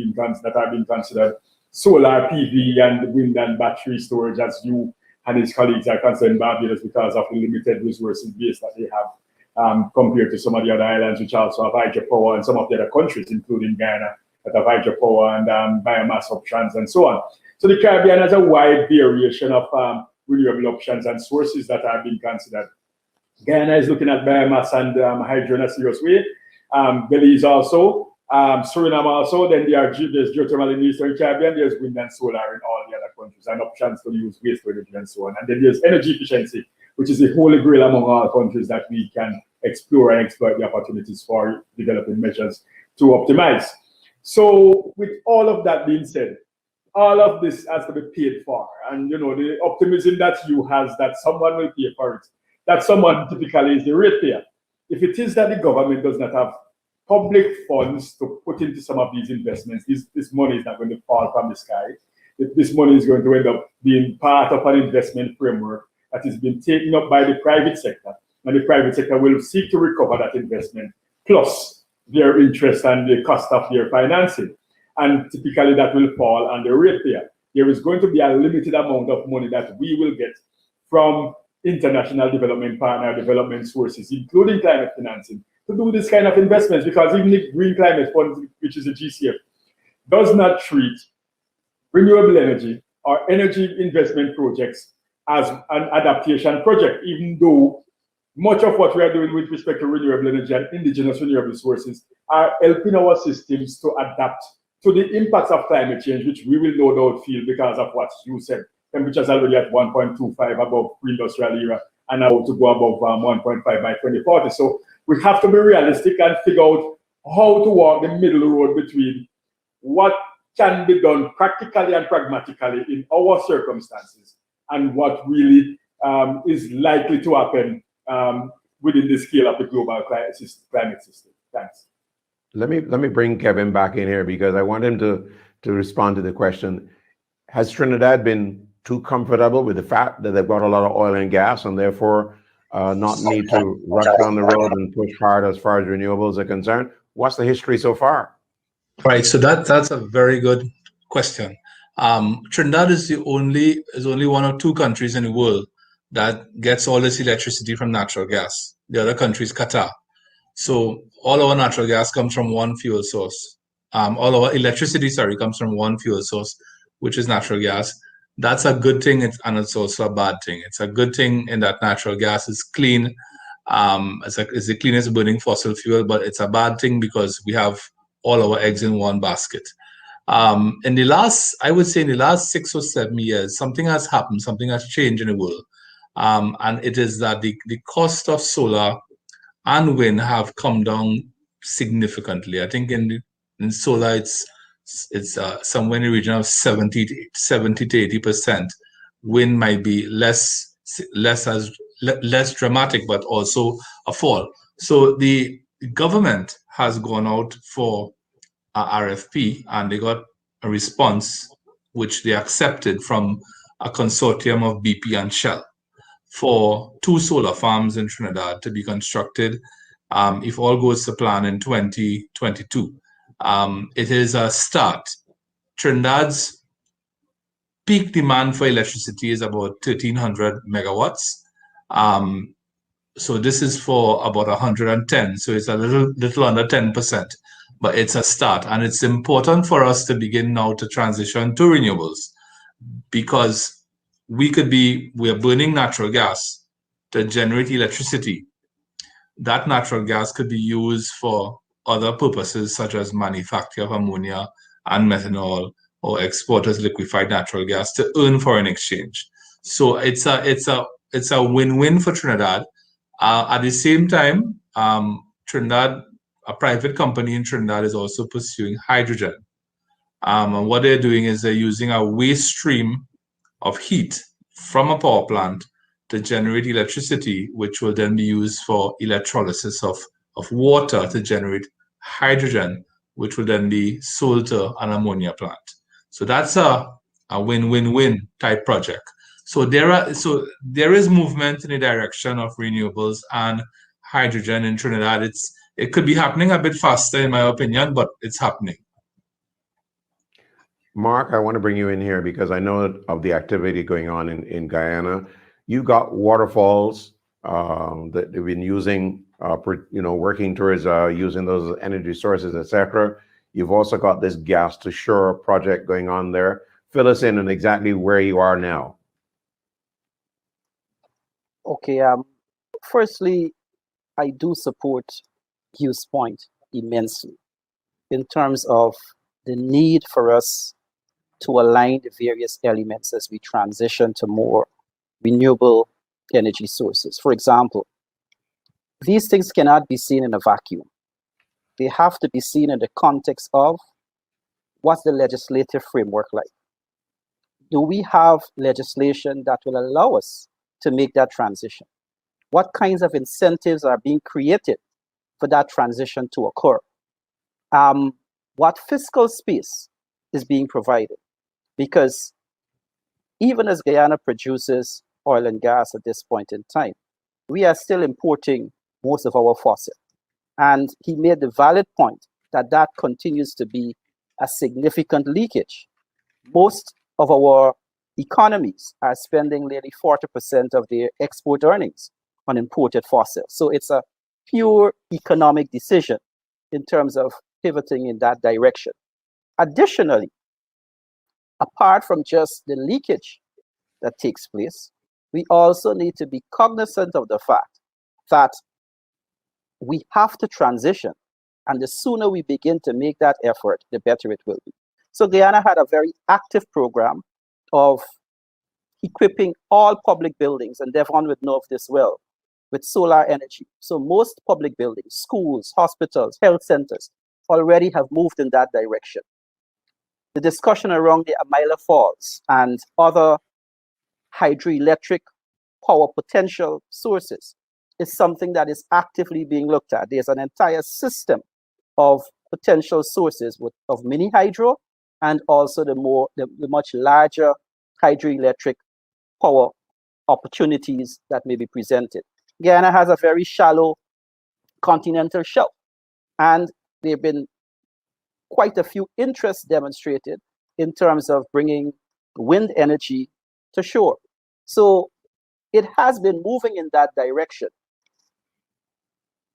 that are being considered, solar PV and wind and battery storage, as you and his colleagues are concerned in Barbados because of the limited resources base that they have compared to some of the other islands which also have hydropower, and some of the other countries, including Ghana, that have hydropower and biomass options and so on. So the Caribbean has a wide variation of renewable options and sources that are being considered. Guyana is looking at biomass and hydro in a serious way. Belize also, Suriname also, then there's geothermal in the Eastern Caribbean, there's wind and solar in all the other countries, and options to use waste energy and so on. And then there's energy efficiency, which is the holy grail among all countries that we can explore and exploit the opportunities for developing measures to optimize. So with all of that being said, all of this has to be paid for. And the optimism that you has that someone will pay for it, that someone typically is the ratepayer. If it is that the government does not have public funds to put into some of these investments, this money is not going to fall from the sky. This money is going to end up being part of an investment framework that is being taken up by the private sector. And the private sector will seek to recover that investment, plus their interest and the cost of their financing. And typically that will fall on the ratepayer. There is going to be a limited amount of money that we will get from international development partner development sources, including climate financing, to do this kind of investments, because even the Green Climate Fund, which is a GCF, does not treat renewable energy or energy investment projects as an adaptation project, even though much of what we are doing with respect to renewable energy and indigenous renewable sources are helping our systems to adapt to the impacts of climate change, which we will no doubt feel because of what you said. Temperatures already at 1.25 above pre-industrial era, and now to go above 1.5 by 2040. So we have to be realistic and figure out how to walk the middle road between what can be done practically and pragmatically in our circumstances and what really is likely to happen within the scale of the global climate system. Thanks. Let me bring Kevin back in here, because I want him to respond to the question. Has Trinidad been too comfortable with the fact that they've got a lot of oil and gas and therefore not need to rush down the road and push hard as far as renewables are concerned? What's the history so far? Right, so that's a very good question. Trinidad is only one of two countries in the world that gets all its electricity from natural gas. The other country is Qatar. So all our natural gas comes from one fuel source. All our electricity, sorry, comes from one fuel source, which is natural gas. That's a good thing, and it's also a bad thing. It's a good thing in that natural gas is clean. It's the cleanest burning fossil fuel, but it's a bad thing because we have all our eggs in one basket. In the last, I would say in the last 6 or 7 years, something has happened, something has changed in the world. And it is that the cost of solar and wind have come down significantly. I think in solar, it's somewhere in the region of 70 to 80%. Wind might be less dramatic, but also a fall. So the government has gone out for a RFP, and they got a response which they accepted from a consortium of BP and Shell for 2 solar farms in Trinidad to be constructed, if all goes to plan, in 2022. It is a start. Trinidad's peak demand for electricity is about 1,300 megawatts. So this is for about 110. So it's a little under 10%, but it's a start. And it's important for us to begin now to transition to renewables, because we are burning natural gas to generate electricity. That natural gas could be used for other purposes, such as manufacture of ammonia and methanol, or export as liquefied natural gas to earn foreign exchange. So it's a win-win for Trinidad. At the same time, Trinidad, a private company in Trinidad, is also pursuing hydrogen. And what they're doing is they're using a waste stream of heat from a power plant to generate electricity, which will then be used for electrolysis of water to generate hydrogen, which will then be sold to an ammonia plant. So that's a win-win-win type project. So there is movement in the direction of renewables and hydrogen in Trinidad. It could be happening a bit faster, in my opinion, but it's happening. Mark, I want to bring you in here because I know of the activity going on in Guyana. You got waterfalls that they've been using, working towards using those energy sources, etc. You've also got this gas to shore project going on there. Fill us in on exactly where you are now. Okay. Firstly, I do support Hugh's point immensely in terms of the need for us to align the various elements as we transition to more renewable energy sources. For example, these things cannot be seen in a vacuum. They have to be seen in the context of what's the legislative framework like? Do we have legislation that will allow us to make that transition? What kinds of incentives are being created for that transition to occur? What fiscal space is being provided? Because even as Guyana produces oil and gas at this point in time, we are still importing most of our fossil. And he made the valid point that that continues to be a significant leakage. Most of our economies are spending nearly 40% of their export earnings on imported fossil. So it's a pure economic decision in terms of pivoting in that direction. Additionally, apart from just the leakage that takes place, we also need to be cognizant of the fact that we have to transition, and the sooner we begin to make that effort, the better it will be. So Guyana had a very active program of equipping all public buildings, and Devon would know of this well, with solar energy. So most public buildings, schools, hospitals, health centers already have moved in that direction. The discussion around the Amila Falls and other hydroelectric power potential sources is something that is actively being looked at. There's an entire system of potential sources of mini hydro and also the much larger hydroelectric power opportunities that may be presented. Guyana has a very shallow continental shelf, and there have been quite a few interests demonstrated in terms of bringing wind energy to shore. So it has been moving in that direction.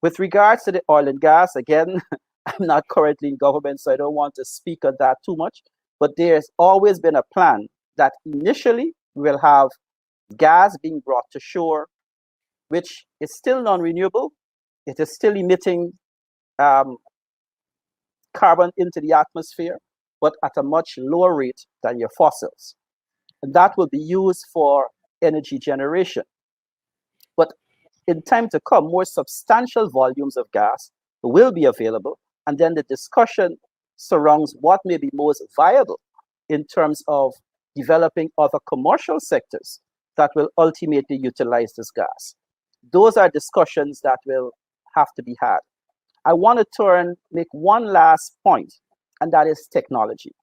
With regards to the oil and gas, again, I'm not currently in government, so I don't want to speak on that too much, but there's always been a plan that initially we'll have gas being brought to shore, which is still non-renewable. It is still emitting carbon into the atmosphere, but at a much lower rate than your fossils. And that will be used for energy generation. But in time to come, more substantial volumes of gas will be available. And then the discussion surrounds what may be most viable in terms of developing other commercial sectors that will ultimately utilize this gas. Those are discussions that will have to be had. I want to make one last point, and that is technology.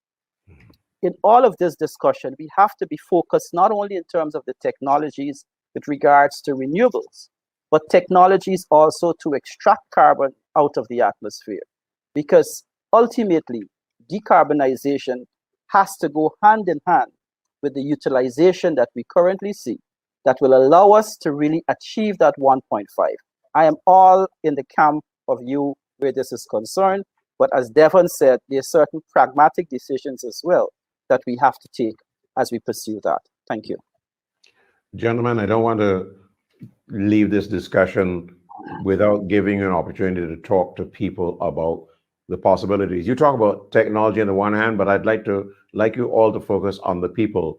In all of this discussion, we have to be focused not only in terms of the technologies with regards to renewables, but technologies also to extract carbon out of the atmosphere. Because ultimately, decarbonization has to go hand in hand with the utilization that we currently see that will allow us to really achieve that 1.5. I am all in the camp of you where this is concerned, but as Devon said, there are certain pragmatic decisions as well that we have to take as we pursue that. Thank you. Gentlemen, I don't want to leave this discussion without giving you an opportunity to talk to people about the possibilities. You talk about technology on the one hand, but I'd like you all to focus on the people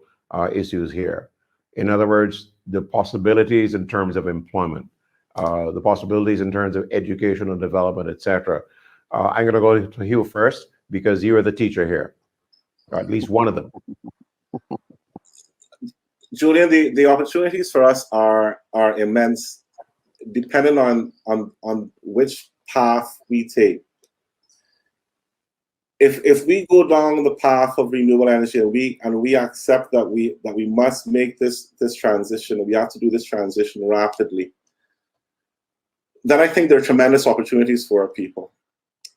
issues here. In other words, the possibilities in terms of employment, the possibilities in terms of educational development, etc. I'm going to go to Hugh first because you are the teacher here, or at least one of them. Julian, the opportunities for us are immense, depending on which path we take. If we go down the path of renewable energy and we accept that we must make this transition, we have to do this transition rapidly, then I think there are tremendous opportunities for our people.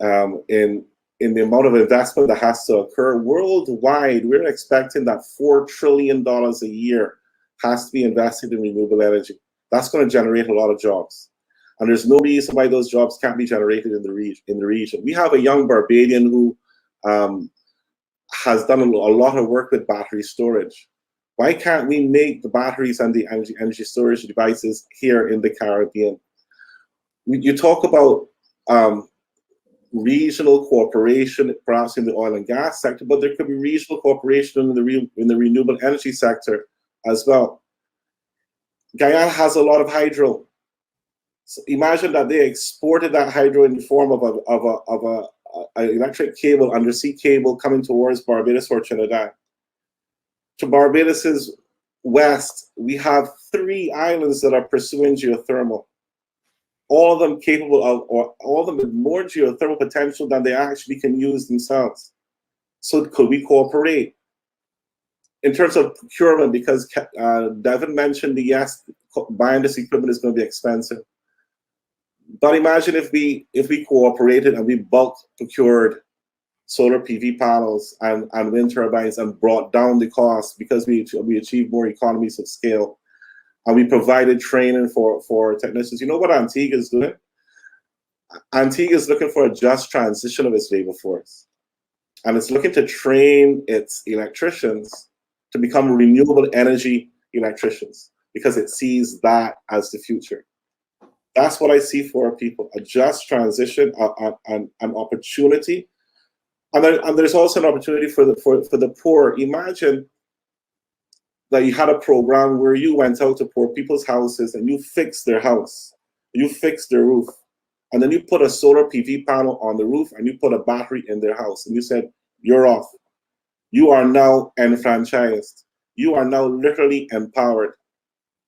In the amount of investment that has to occur worldwide, we're expecting that $4 trillion a year has to be invested in renewable energy. That's going to generate a lot of jobs. And there's no reason why those jobs can't be generated in the region. We have a young Barbadian who has done a lot of work with battery storage. Why can't we make the batteries and the energy storage devices here in the Caribbean? You talk about regional cooperation, perhaps in the oil and gas sector, but there could be regional cooperation in the renewable energy sector as well. Guyana has a lot of hydro. So imagine that they exported that hydro in the form of an electric cable, undersea cable coming towards Barbados or Trinidad. To Barbados's west, we have 3 islands that are pursuing geothermal. All of them capable of, or all of them with more geothermal potential than they actually can use themselves. So could we cooperate? In terms of procurement, because Devin mentioned yes, buying this equipment is going to be expensive. But imagine if we cooperated and we bulk procured solar PV panels and wind turbines and brought down the cost because we achieved more economies of scale. And we provided training for technicians. You know what Antigua is doing? Antigua is looking for a just transition of its labor force. And it's looking to train its electricians to become renewable energy electricians because it sees that as the future. That's what I see for our people, a just transition, an opportunity. And there's also an opportunity for the poor. Imagine that you had a program where you went out to poor people's houses and you fixed their house, you fixed their roof, and then you put a solar PV panel on the roof and you put a battery in their house and you said, you're off. You are now enfranchised. You are now literally empowered.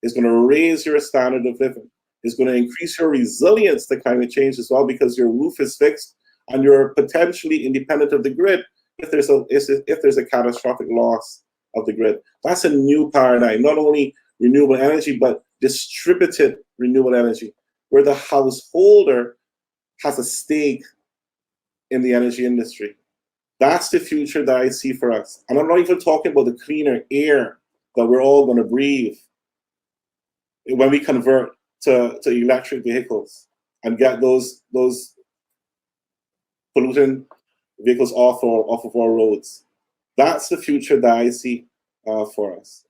It's going to raise your standard of living. It's going to increase your resilience to climate change as well because your roof is fixed and you're potentially independent of the grid if there's a catastrophic loss of the grid. That's a new paradigm, not only renewable energy, but distributed renewable energy, where the householder has a stake in the energy industry. That's the future that I see for us. And I'm not even talking about the cleaner air that we're all going to breathe. when we convert to electric vehicles and get those polluting vehicles off of our roads. That's the future that I see for us.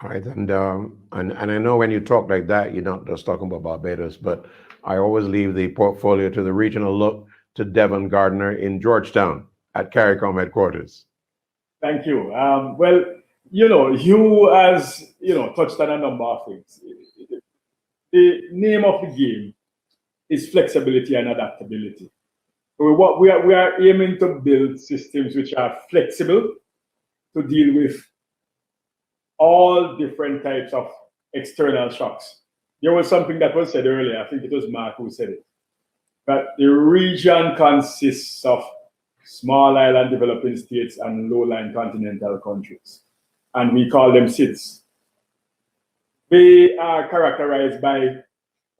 All right, and I know when you talk like that, you're not just talking about Barbados, but I always leave the portfolio to the regional look to Devon Gardner in Georgetown at CARICOM headquarters. Thank you. Well, you as touched on a number of things. The name of the game is flexibility and adaptability. What we are aiming to build systems which are flexible to deal with all different types of external shocks. There was something that was said earlier, I think it was Mark who said it, that the region consists of small island developing states and low-lying continental countries, and we call them SIDS. They are characterized by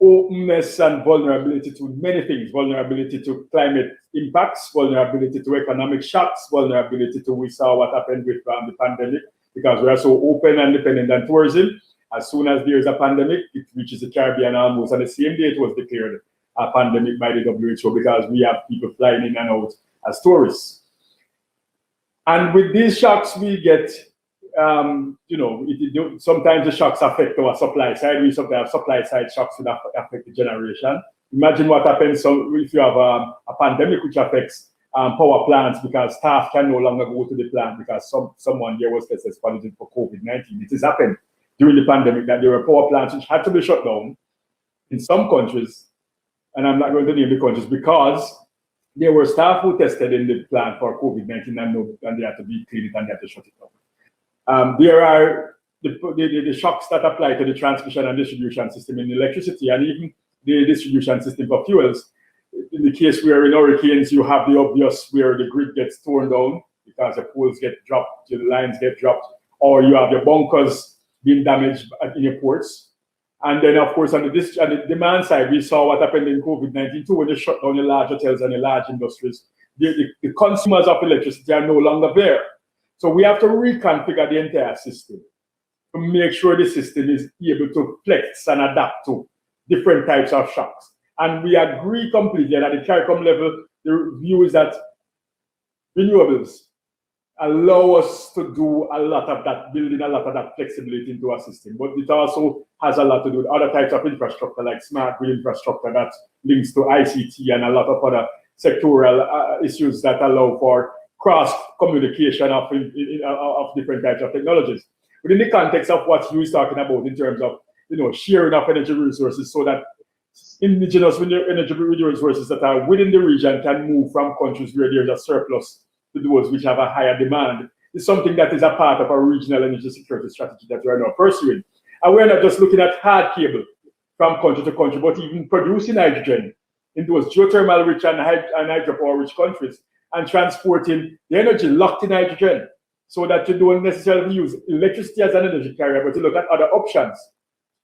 openness and vulnerability to many things: vulnerability to climate impacts, vulnerability to economic shocks, vulnerability to, we saw what happened with the pandemic, because we are so open and dependent on tourism. As soon as there is a pandemic, it reaches the Caribbean almost on the same day it was declared a pandemic by the WHO, because we have people flying in and out as tourists. And with these shocks, we get, sometimes the shocks affect our supply side. We sometimes have supply side shocks that affect the generation. Imagine what happens if you have a pandemic which affects power plants, because staff can no longer go to the plant because someone there was tested positive for COVID-19. It has happened during the pandemic that there were power plants which had to be shut down in some countries, and I'm not going to name the countries, because there were staff who tested in the plant for COVID-19 and they had to be cleaned and they had to shut it down. There are the shocks that apply to the transmission and distribution system in electricity, and even the distribution system for fuels. In the case where in hurricanes, you have the obvious where the grid gets torn down because the poles get dropped, the lines get dropped, or you have your bunkers being damaged in your ports. And then, of course, on the demand side, we saw what happened in COVID-19 too, when they shut down the large hotels and the large industries. The consumers of electricity are no longer there. So we have to reconfigure the entire system to make sure the system is able to flex and adapt to different types of shocks. And we agree completely, and at the CARICOM level, the view is that renewables allow us to do a lot of that, building a lot of that flexibility into our system. But it also has a lot to do with other types of infrastructure, like smart grid infrastructure that links to ICT and a lot of other sectoral issues that allow for cross communication of different types of technologies. Within the context of what you is talking about in terms of sharing of energy resources, so that indigenous energy resources that are within the region can move from countries where there's a surplus to those which have a higher demand, is something that is a part of our regional energy security strategy that we are now pursuing. And we're not just looking at hard cable from country to country, but even producing hydrogen in those geothermal rich and hydropower rich countries, and transporting the energy locked in hydrogen, so that you don't necessarily use electricity as an energy carrier, but you look at other options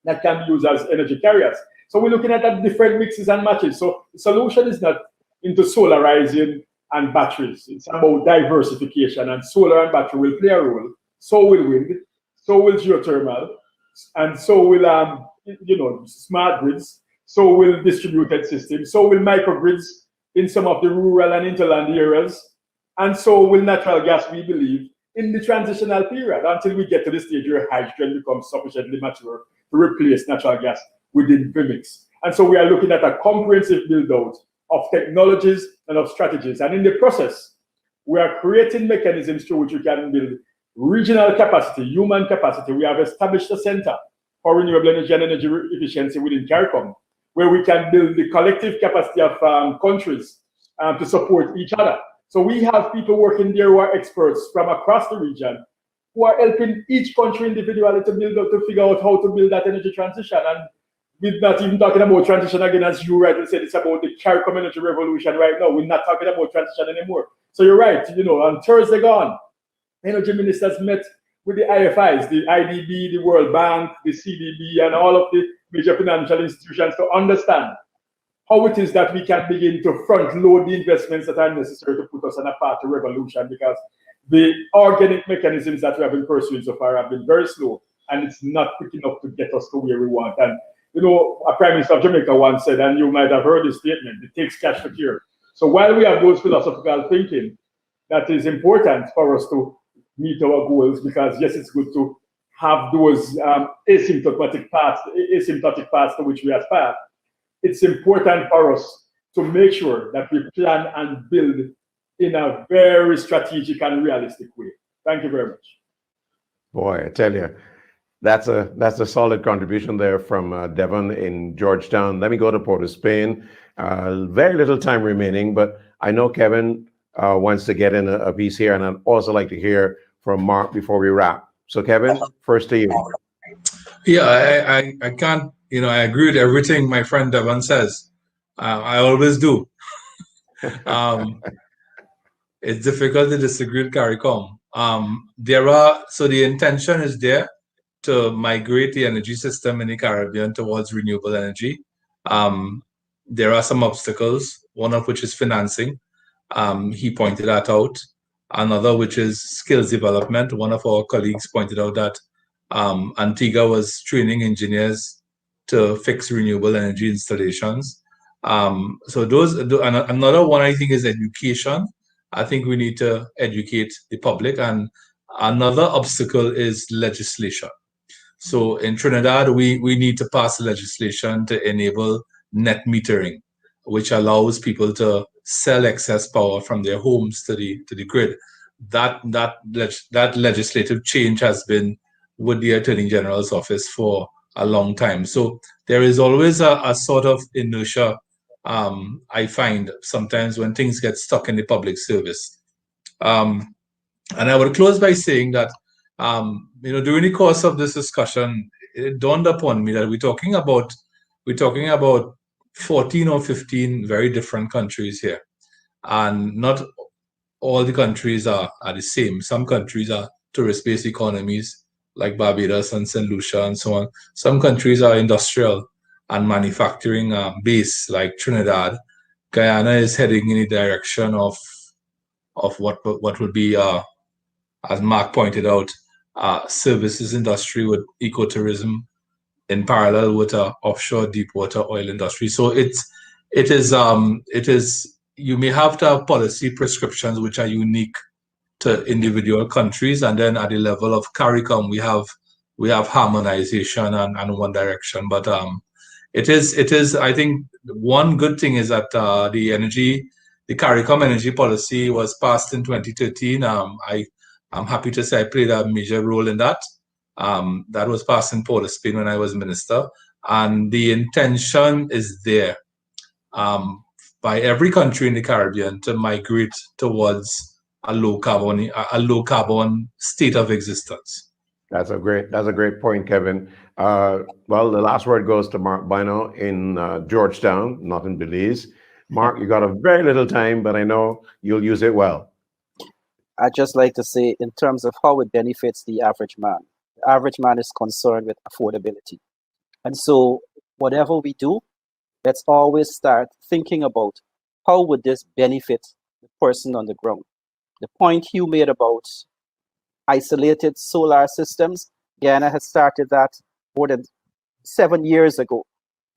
that can be used as energy carriers. So we're looking at that different mixes and matches. So the solution is not into solarizing and batteries. It's about diversification, and solar and battery will play a role. So will wind, so will geothermal, and so will smart grids, so will distributed systems, so will microgrids in some of the rural and hinterland areas, and so will natural gas, we believe, in the transitional period, until we get to the stage where hydrogen becomes sufficiently mature to replace natural gas within the mix. And so we are looking at a comprehensive build-out of technologies and of strategies. And in the process, we are creating mechanisms through which we can build regional capacity, human capacity. We have established a center for renewable energy and energy efficiency within CARICOM, where we can build the collective capacity of countries to support each other. So we have people working there who are experts from across the region, who are helping each country individually to figure out how to build that energy transition. And we're not even talking about transition again, as you rightly said, it's about the CARICOM energy revolution right now. We're not talking about transition anymore. So you're right, on Thursday gone, energy ministers met with the IFIs, the IDB, the World Bank, the CDB, and all of the major financial institutions to understand how it is that we can begin to front load the investments that are necessary to put us on a path to revolution, because the organic mechanisms that we have been pursuing so far have been very slow and it's not quick enough to get us to where we want. And you know, a Prime Minister of Jamaica once said, and you might have heard this statement, it takes cash to cure. So while we have those philosophical thinking, that is important for us to meet our goals, because yes, it's good to have those asymptotic paths to which we aspire. It's important for us to make sure that we plan and build in a very strategic and realistic way. Thank you very much. Boy, I tell you, that's a solid contribution there from Devon in Georgetown. Let me go to Port of Spain. Very little time remaining, but I know Kevin wants to get in a piece here, and I'd also like to hear from Mark before we wrap. So Kevin, first to you. Yeah, I can't, I agree with everything my friend Devon says. I always do. It's difficult to disagree with CARICOM. So the intention is there to migrate the energy system in the Caribbean towards renewable energy. There are some obstacles, one of which is financing. He pointed that out. Another, which is skills development. One of our colleagues pointed out that Antigua was training engineers to fix renewable energy installations. So another one I think is education. I think we need to educate the public, and another obstacle is legislation. So in Trinidad, we need to pass legislation to enable net metering, which allows people to sell excess power from their homes to the grid. That legislative change has been with the Attorney General's office for a long time. So there is always a sort of inertia, I find, sometimes when things get stuck in the public service. And I would close by saying that, during the course of this discussion, it dawned upon me that we're talking about 14 or 15 very different countries here. And not all the countries are the same. Some countries are tourist-based economies, like Barbados and St. Lucia and so on. Some countries are industrial and manufacturing based, like Trinidad. Guyana is heading in the direction of what would be, as Mark pointed out, services industry with ecotourism in parallel with offshore deep water oil industry. So it is you may have to have policy prescriptions which are unique to individual countries, and then at the level of CARICOM we have harmonization and one direction. But it is I think one good thing is that the CARICOM energy policy was passed in 2013. I'm happy to say I played a major role in that. That was passed in Port of Spain when I was minister, and the intention is there by every country in the Caribbean to migrate towards a low carbon state of existence. That's a great point, Kevin. Well, the last word goes to Mark Bino in Georgetown, not in Belize. Mark, you got a very little time, but I know you'll use it well. I'd just like to say, in terms of how it benefits the average man, the average man is concerned with affordability. And so whatever we do, let's always start thinking about how would this benefit the person on the ground. The point you made about isolated solar systems, Guyana has started that more than 7 years ago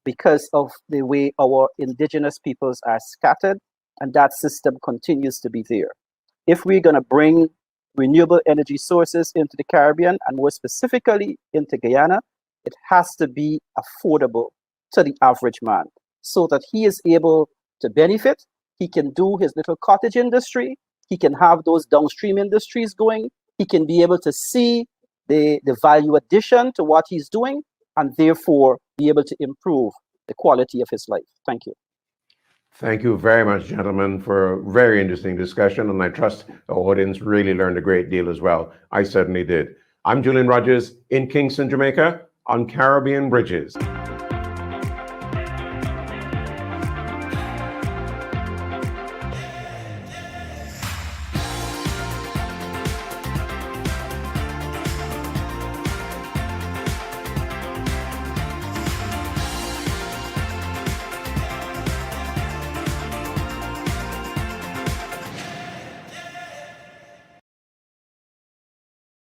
because of the way our indigenous peoples are scattered, and that system continues to be there. If we're going to bring renewable energy sources into the Caribbean, and more specifically into Guyana, it has to be affordable to the average man so that he is able to benefit. He can do his little cottage industry. He can have those downstream industries going. He can be able to see the value addition to what he's doing, and therefore be able to improve the quality of his life. Thank you. Thank you very much, gentlemen, for a very interesting discussion, and I trust the audience really learned a great deal as well. I certainly did. I'm Julian Rogers in Kingston, Jamaica, on Caribbean Bridges.